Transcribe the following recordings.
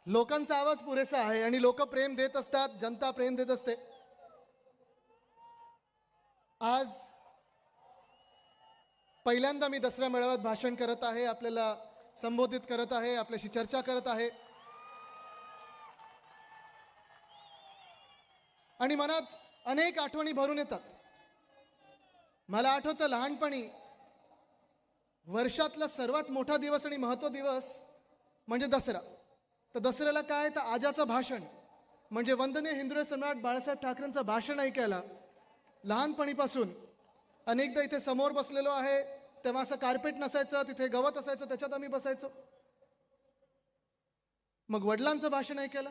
लोकांचा आवाज पुरेसा आहे आणि लोक प्रेम देत असतात, जनता प्रेम देत असते. आज पहिल्यांदा मी दसरा मेळाव्यात भाषण करत आहे, आपल्याला संबोधित करत आहे, आपल्याशी चर्चा करत आहे आणि मनात अनेक आठवणी भरून येतात. मला आठवतं लहानपणी वर्षातला सर्वात मोठा दिवस आणि महत्त्व दिवस म्हणजे दसरा. तर दसऱ्याला काय, तर आजाचं भाषण म्हणजे वंदनीय हिंदवी सम्राट बाळासाहेब ठाकरेंचं भाषण ऐकायला लहानपणीपासून अनेकदा इथे समोर बसलेलो आहे. तेव्हा असं कार्पेट नसायचं, तिथे गवत असायचं, त्याच्यात आम्ही बसायचो. मग वडिलांचं भाषण ऐकायला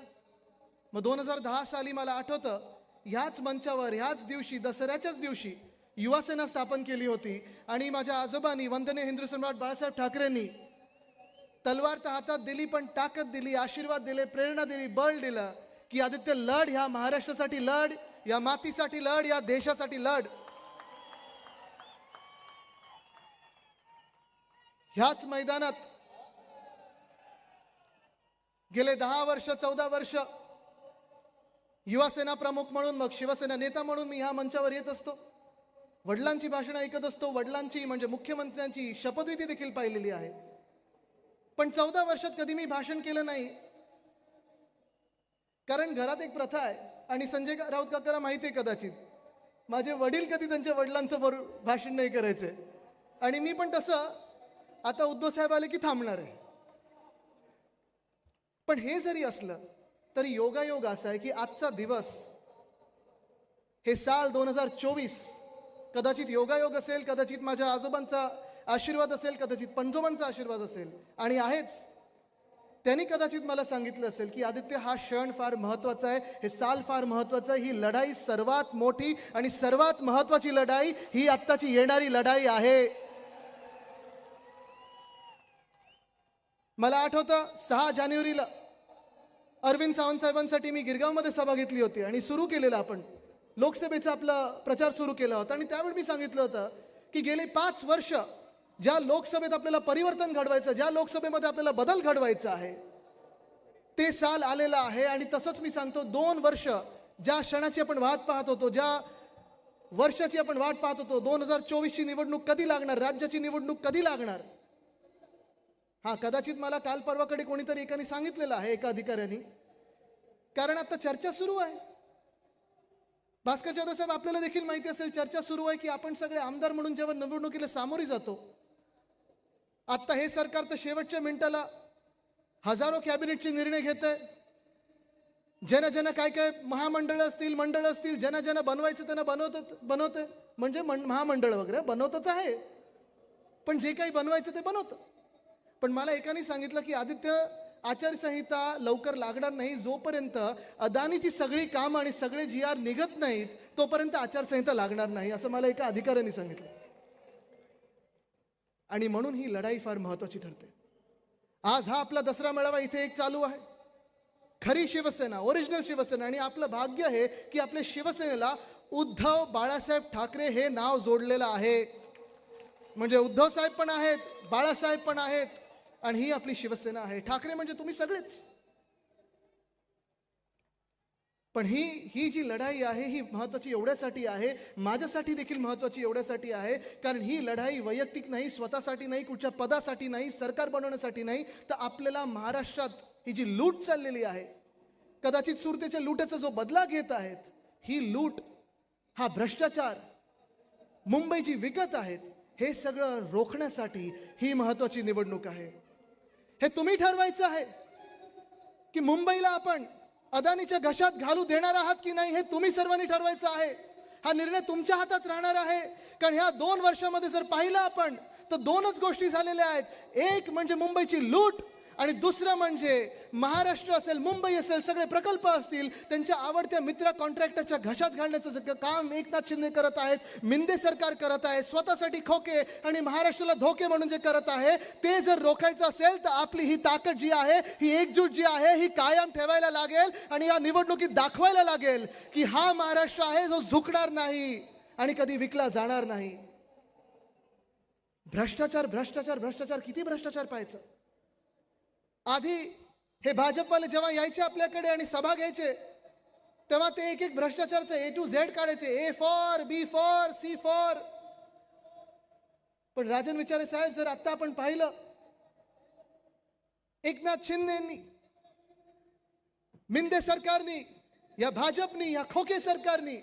मग 2010 साली मला आठवतं ह्याच मंचावर ह्याच दिवशी दसऱ्याच्याच दिवशी युवासेना स्थापन केली होती आणि माझ्या आजोबांनी वंदनीय हिंदवी सम्राट बाळासाहेब ठाकरेंनी तलवार तर हातात दिली, पण ताकद दिली, आशीर्वाद दिले, प्रेरणा दिली, बळ दिलं की आदित्य लढ, ह्या महाराष्ट्रासाठी लढ, या मातीसाठी लढ, या देशासाठी लढ. ह्याच मैदानात गेले 10 वर्ष 14 वर्ष युवासेना प्रमुख म्हणून, मग शिवसेना नेता म्हणून मी ह्या मंचावर येत असतो. वडिलांची भाषणं ऐकत असतो, वडिलांची म्हणजे मुख्यमंत्र्यांची शपथविधी देखील पाहिलेली आहे. पण 14 वर्षात कधी मी भाषण केलं नाही, कारण घरात एक प्रथा आहे आणि संजय राऊत काकांना माहिती आहे कदाचित, माझे वडील कधी त्यांच्या वडिलांचं भाषण नाही करायचे आणि मी पण तसं आता उद्धव साहेब आले की थांबणार आहे. पण हे जरी असलं तरी योगायोग असा आहे की आजचा दिवस, हे साल 2024 कदाचित योगायोग असेल, कदाचित माझ्या आजोबांचा आशीर्वाद असेल, कदाचित पणजोबांचा आशीर्वाद असेल आणि आहेच. त्यांनी कदाचित मला सांगितलं असेल की आदित्य, हा क्षण फार महत्वाचा आहे, हे साल फार महत्वाचं आहे, ही लढाई सर्वात मोठी आणि सर्वात महत्वाची लढाई ही आत्ताची येणारी लढाई आहे. मला आठवतं 6 जानेवारीला अरविंद सावंत साहेबांसाठी मी गिरगावमध्ये सभा घेतली होती आणि सुरू केलेला आपण लोकसभेचा आपला प्रचार सुरू केला होता आणि त्यावेळी मी सांगितलं होतं की गेले 5 वर्ष ज्या लोकसभेत आपल्याला परिवर्तन घडवायचं, ज्या लोकसभेमध्ये आपल्याला बदल घडवायचा आहे, ते साल आलेलं आहे. आणि तसंच मी सांगतो, 2 वर्ष ज्या क्षणाची आपण वाट पाहत होतो, ज्या वर्षाची आपण वाट पाहत होतो, 2024ची निवडणूक कधी लागणार, राज्याची निवडणूक कधी लागणार. हा, कदाचित मला काल परवाकडे कोणीतरी एकाने सांगितलेलं आहे, एका अधिकाऱ्यांनी, कारण आता चर्चा सुरू आहे. भास्कर जाधव साहेब, आपल्याला देखील माहिती असेल, चर्चा सुरू आहे की आपण सगळे आमदार म्हणून जेव्हा निवडणुकीला सामोरी जातो, आता हे सरकार तर शेवटच्या मिनिटाला हजारो कॅबिनेटचे निर्णय घेत आहे. ज्यांना काय काय महामंडळ असतील, मंडळ असतील, ज्यांना बनवायचं त्यांना बनवतं, म्हणजे महामंडळ वगैरे बनवतच आहे, पण जे काही बनवायचं ते बनवतं. पण मला एकाने सांगितलं की आदित्य, आचारसंहिता लवकर लागणार नाही, जोपर्यंत अदानीची सगळी कामं आणि सगळे GR निघत नाहीत तोपर्यंत आचारसंहिता लागणार नाही, असं मला एका अधिकाऱ्याने सांगितलं. आणि म्हणून ही लढाई फार महत्वाची ठरते. आज हा आपला दसरा मेळावा इथे एक चालू आहे, खरी शिवसेना, ओरिजिनल शिवसेना. आणि आपलं भाग्य आहे की आपल्या शिवसेनेला उद्धव बाळासाहेब ठाकरे हे नाव जोडलेलं आहे. म्हणजे उद्धव साहेब पण आहेत, बाळासाहेब पण आहेत आणि ही आपली शिवसेना आहे. ठाकरे म्हणजे तुम्ही सगळेच. पण ही जी लढाई आहे ही महत्वाची एवढ्यासाठी आहे, माझ्यासाठी देखील महत्वाची एवढ्यासाठी आहे, कारण ही लढाई वैयक्तिक नाही, स्वतःसाठी नाही, कुठच्या पदासाठी नाही, सरकार बनवण्यासाठी नाही, तर आपल्याला महाराष्ट्रात ही जी लूट चाललेली आहे, कदाचित सुरतेच्या लूटेचा जो बदला घेत आहेत, ही लूट, हा भ्रष्टाचार, मुंबईची विकत आहेत, हे सगळं रोखण्यासाठी ही महत्वाची निवडणूक आहे. हे तुम्ही ठरवायचं आहे की मुंबईला आपण अदानीच्या घशात घालू देणार आहात की नाही, हे तुम्ही सर्वांनी ठरवायचं आहे. हा निर्णय तुमच्या हातात राहणार आहे. कारण ह्या 2 वर्षामध्ये जर पाहिलं आपण तर 2च गोष्टी झालेल्या आहेत. एक म्हणजे मुंबईची लूट आणि दुसरं म्हणजे महाराष्ट्र असेल, मुंबई असेल, सगळे प्रकल्प असतील, त्यांच्या आवडत्या मित्र कॉन्ट्रॅक्टरच्या घशात घालण्याचं सगळं काम एकनाथ शिंदे करत आहेत, मिंदे सरकार करत आहे. स्वतःसाठी खोके आणि महाराष्ट्राला धोके म्हणून जे करत आहे, ते जर रोखायचं असेल तर आपली ही ताकद जी आहे, ही एकजूट जी आहे, ही कायम ठेवायला लागेल आणि या निवडणुकीत दाखवायला लागेल की हा महाराष्ट्र आहे जो झुकणार नाही आणि कधी विकला जाणार नाही. भ्रष्टाचार भ्रष्टाचार भ्रष्टाचार, किती भ्रष्टाचार पाहायचं. आधी हे भाजपवाले जेव्हा यायचे आपल्याकडे आणि सभा घ्यायचे तेव्हा ते एक एक भ्रष्टाचारचं A to Z काढायचे, A for, B for, C for. पण राजन विचारे साहेब, जर आता आपण पाहिलं, एकनाथ शिंदेनी, मिंदे सरकारनी, या भाजपनी, या खोके सरकारनी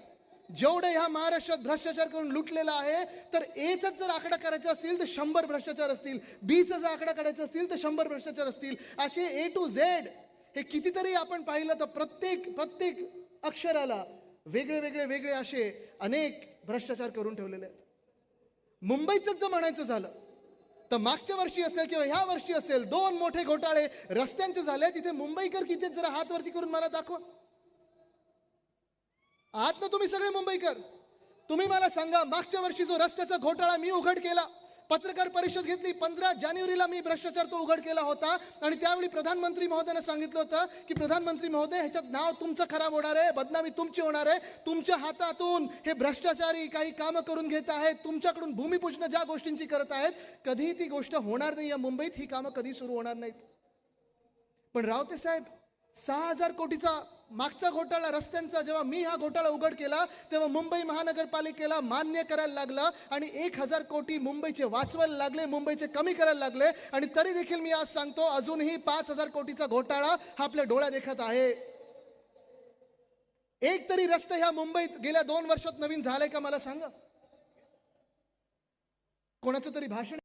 जेवढे ह्या महाराष्ट्रात भ्रष्टाचार करून लुटलेला आहे, तर एच जर आकडा करायचा असतील तर 100 भ्रष्टाचार असतील, बीचा जर आकडा काढायचा असतील तर 100 भ्रष्टाचार असतील. असे A to Z हे कितीतरी आपण पाहिलं तर प्रत्येक अक्षराला वेगळे असे अनेक भ्रष्टाचार करून ठेवलेले आहेत. मुंबईच जर म्हणायचं झालं तर मागच्या वर्षी असेल किंवा ह्या वर्षी असेल, 2 मोठे घोटाळे रस्त्यांचे झाले. तिथे मुंबईकर किती जरा हात वरती करून मला दाखवा. आहात ना तुम्ही सगळे मुंबईकर? तुम्ही मला सांगा, मागच्या वर्षी जो रस्त्याचा घोटाळा मी उघड केला, पत्रकार परिषद घेतली, 15 जानेवारीला मी भ्रष्टाचार तो उघड केला होता आणि त्यावेळी प्रधानमंत्री महोदयाने सांगितलं होतं की प्रधानमंत्री महोदय, ह्याच्यात नाव तुमचं खराब होणार आहे, बदनामी तुमची होणार आहे, तुमच्या हातातून हे भ्रष्टाचारी काही कामं करून घेत आहेत, तुमच्याकडून भूमिपूजन ज्या गोष्टींची करत आहेत, कधीही ती गोष्ट होणार नाही. या मुंबईत ही कामं कधी सुरू होणार नाहीत. पण रावते साहेब, 6,000 कोटीचा मागचा घोटाळा रस्त्यांचा जेव्हा मी हा घोटाळा उघड केला तेव्हा मुंबई महानगरपालिकेला मान्य करायला लागलं आणि 1,000 कोटी मुंबईचे वाचवायला लागले, मुंबईचे कमी करायला लागले. आणि तरी देखील मी आज सांगतो, अजूनही 5,000 कोटीचा घोटाळा हा आपल्या डोळ्या देखत आहे. एक तरी रस्ते ह्या मुंबईत गेल्या 2 वर्षात नवीन झाले का मला सांगा. कोणाचं तरी भाषण